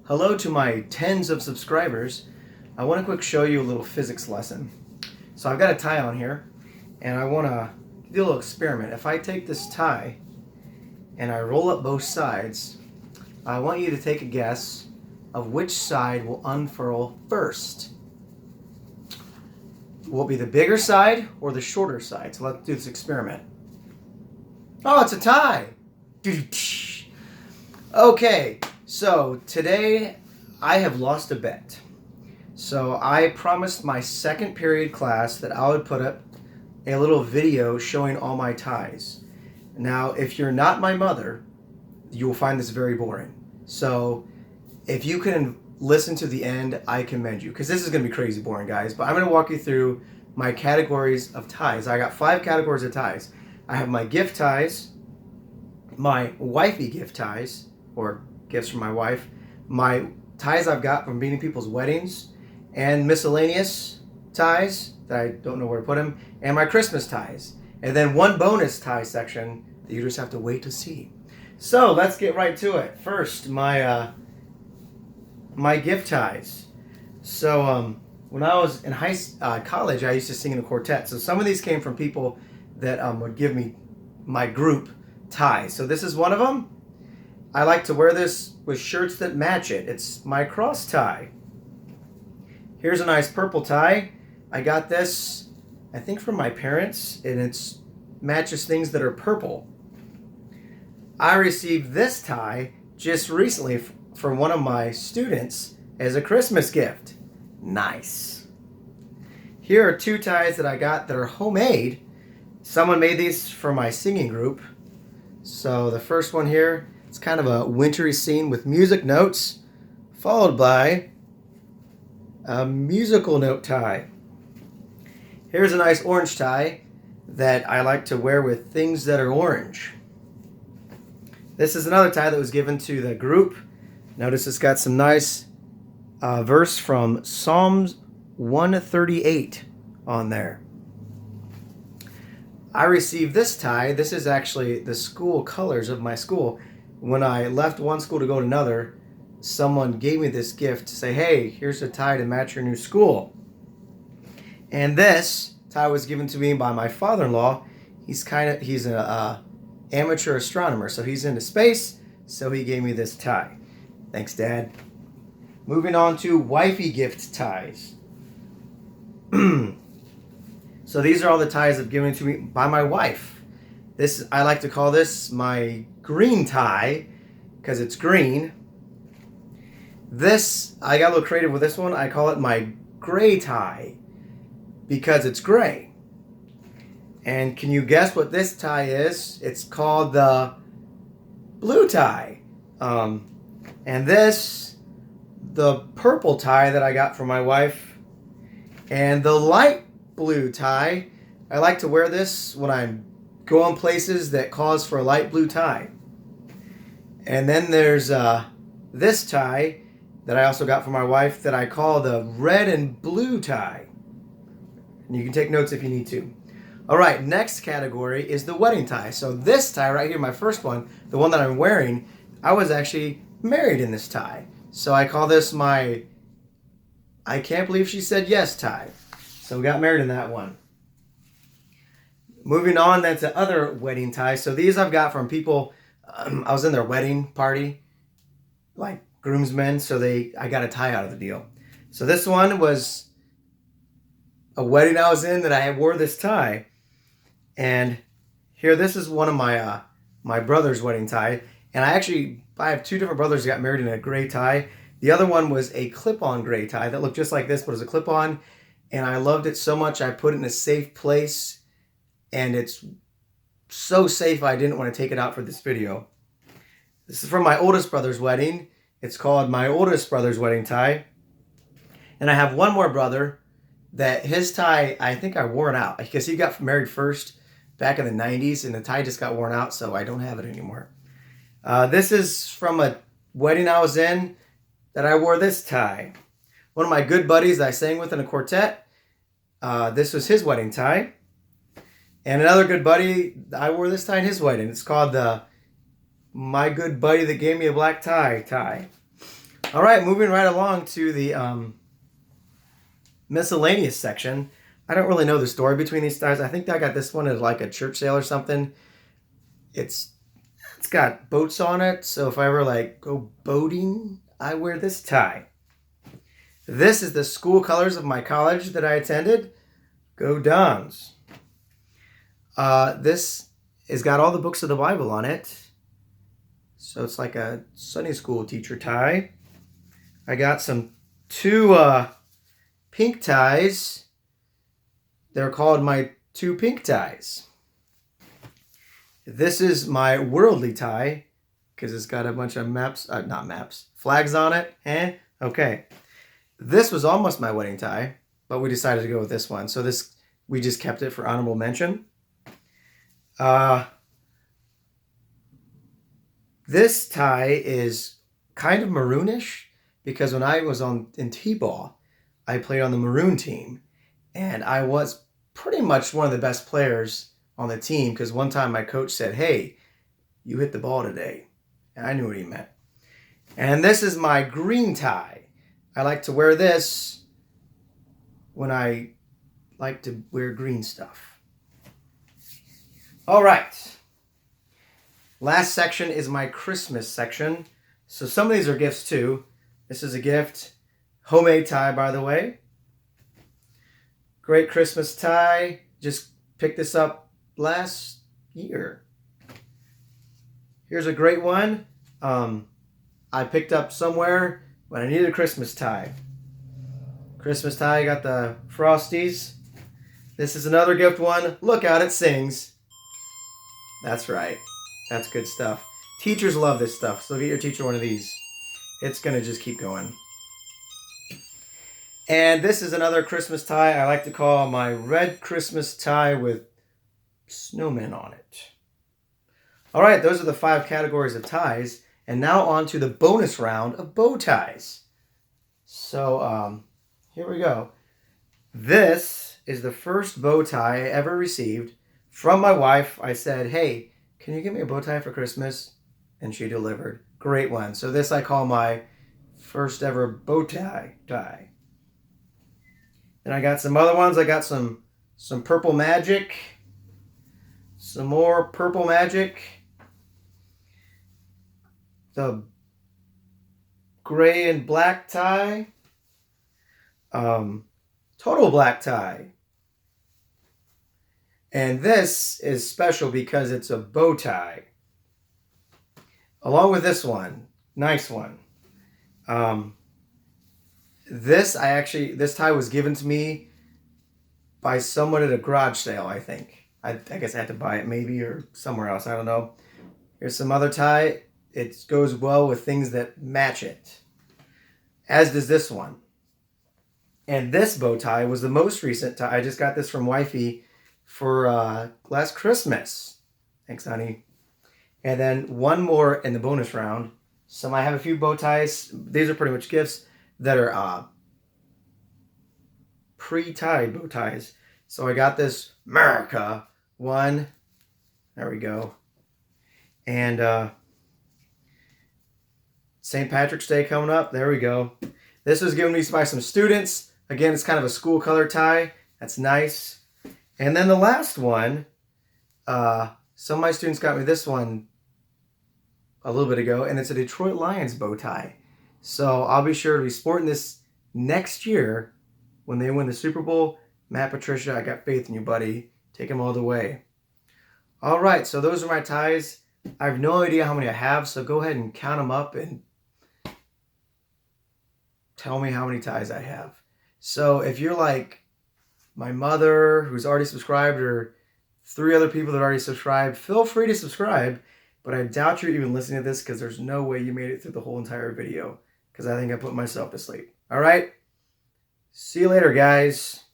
Hello to my tens of subscribers. I want to quick show you a little physics lesson. So I've got a tie on here, and I want to do a little experiment. If I take this tie and I roll up both sides, I want you to take a guess of which side will unfurl first. Will it be the bigger side or the shorter side? So let's do this experiment. Oh, it's a tie! Okay, so today I have lost a bet. So I promised my second period class that I would put up a little video showing all my ties. Now, if you're not my mother, you will find this very boring. So if you can listen to the end, I commend you, because this is going to be crazy boring, guys. But I'm going to walk you through my categories of ties. I got 5 categories of ties. I have my gift ties, my wifey gift ties, or gifts from my wife, my ties I've got from being in people's weddings, and miscellaneous ties that I don't know where to put them, and my Christmas ties. And then one bonus tie section that you just have to wait to see. So let's get right to it. First, my gift ties. So when I was in college, I used to sing in a quartet. So some of these came from people that would give me my group ties. So this is one of them. I like to wear this with shirts that match it. It's my cross tie. Here's a nice purple tie. I got this, I think, from my parents, and it matches things that are purple. I received this tie just recently from one of my students as a Christmas gift. Nice. Here are 2 ties that I got that are homemade. Someone made these for my singing group. So the first one here, it's kind of a wintry scene with music notes, followed by a musical note tie. Here's a nice orange tie that I like to wear with things that are orange. This is another tie that was given to the group. Notice it's got some nice verse from Psalms 138 on there. I received this tie. This is actually the school colors of my school. When I left one school to go to another, someone gave me this gift to say, hey, here's a tie to match your new school. And this tie was given to me by my father-in-law. He's an amateur astronomer, so he's into space, so he gave me this tie. Thanks, Dad. Moving on to wifey gift ties. So these are all the ties I've given to me by my wife. I like to call this my green tie because it's green. This, I got a little creative with this one. I call it my gray tie because it's gray. And can you guess what this tie is? It's called the blue tie. And this, the purple tie that I got from my wife, and the light blue tie. I like to wear this when I'm going places that calls for a light blue tie. And then there's this tie that I also got from my wife that I call the red and blue tie. And you can take notes if you need to. All right, next category is the wedding tie. So this tie right here, my first one, the one that I'm wearing, I was actually married in this tie. So I call this my I can't believe she said yes tie. So we got married in that one. Moving on, that's the other wedding ties. So these I've got from people, I was in their wedding party, like groomsmen, so I got a tie out of the deal. So this one was a wedding I was in that I wore this tie. And here, this is one of my brother's wedding tie. And I have 2 different brothers who got married in a gray tie. The other one was a clip-on gray tie that looked just like this, but it was a clip-on. And I loved it so much, I put it in a safe place. And it's so safe, I didn't want to take it out for this video. This is from my oldest brother's wedding. It's called my oldest brother's wedding tie. And I have one more brother that his tie, I think I wore it out. Because he got married first back in the 90s, and the tie just got worn out, so I don't have it anymore. This is from a wedding I was in that I wore this tie. One of my good buddies that I sang with in a quartet, this was his wedding tie. And another good buddy, I wore this tie in his wedding. It's called the My Good Buddy That Gave Me a Black Tie tie. All right, moving right along to the miscellaneous section. I don't really know the story between these ties. I think I got this one at like a church sale or something. It's got boats on it, so if I ever like go boating, I wear this tie. This is the school colors of my college that I attended. Go Dons. This has got all the books of the Bible on it. So it's like a Sunday school teacher tie. I got two pink ties. They're called my two pink ties. This is my worldly tie because it's got a bunch of flags on it. Okay. This was almost my wedding tie, but we decided to go with this one. So we just kept it for honorable mention. This tie is kind of maroonish because when I was in T-ball, I played on the maroon team, and I was pretty much one of the best players on the team because one time my coach said, "Hey, you hit the ball today." And I knew what he meant. And this is my green tie. I like to wear this when I like to wear green stuff. All right. Last section is my Christmas section. So some of these are gifts too. This is a gift. Homemade tie, by the way. Great Christmas tie. Just picked this up last year. Here's a great one. I picked up somewhere when I needed a Christmas tie. Christmas tie, got the Frosties. This is another gift one. Look out, it sings. That's right. That's good stuff. Teachers love this stuff, so get your teacher one of these. It's going to just keep going. And this is another Christmas tie I like to call my red Christmas tie with snowmen on it. All right, those are the 5 categories of ties. And now on to the bonus round of bow ties. So here we go. This is the first bow tie I ever received from my wife. I said, "Hey, can you get me a bow tie for Christmas?" And she delivered. Great one. So this I call my first ever bow tie. Then I got some other ones. I got some Purple Magic. Some more Purple Magic. The gray and black tie. Total black tie. And this is special because it's a bow tie. Along with this one. Nice one. This tie was given to me by someone at a garage sale, I think. I guess I had to buy it maybe or somewhere else. I don't know. Here's some other tie. It goes well with things that match it. As does this one. And this bow tie was the most recent tie. I just got this from wifey for last Christmas. Thanks, honey. And then one more in the bonus round. So I have a few bow ties. These are pretty much gifts that are pre-tied bow ties. So I got this America one. There we go. And St. Patrick's Day coming up. There we go. This was given to me by some students. Again, it's kind of a school color tie. That's nice. And then the last one, some of my students got me this one a little bit ago, and it's a Detroit Lions bow tie. So I'll be sure to be sporting this next year when they win the Super Bowl. Matt Patricia, I got faith in you, buddy. Take them all the way. All right, so those are my ties. I have no idea how many I have, so go ahead and count them up and tell me how many ties I have. So if you're like my mother, who's already subscribed, or 3 other people that already subscribed, feel free to subscribe. But I doubt you're even listening to this because there's no way you made it through the whole entire video because I think I put myself to sleep. All right? See you later, guys.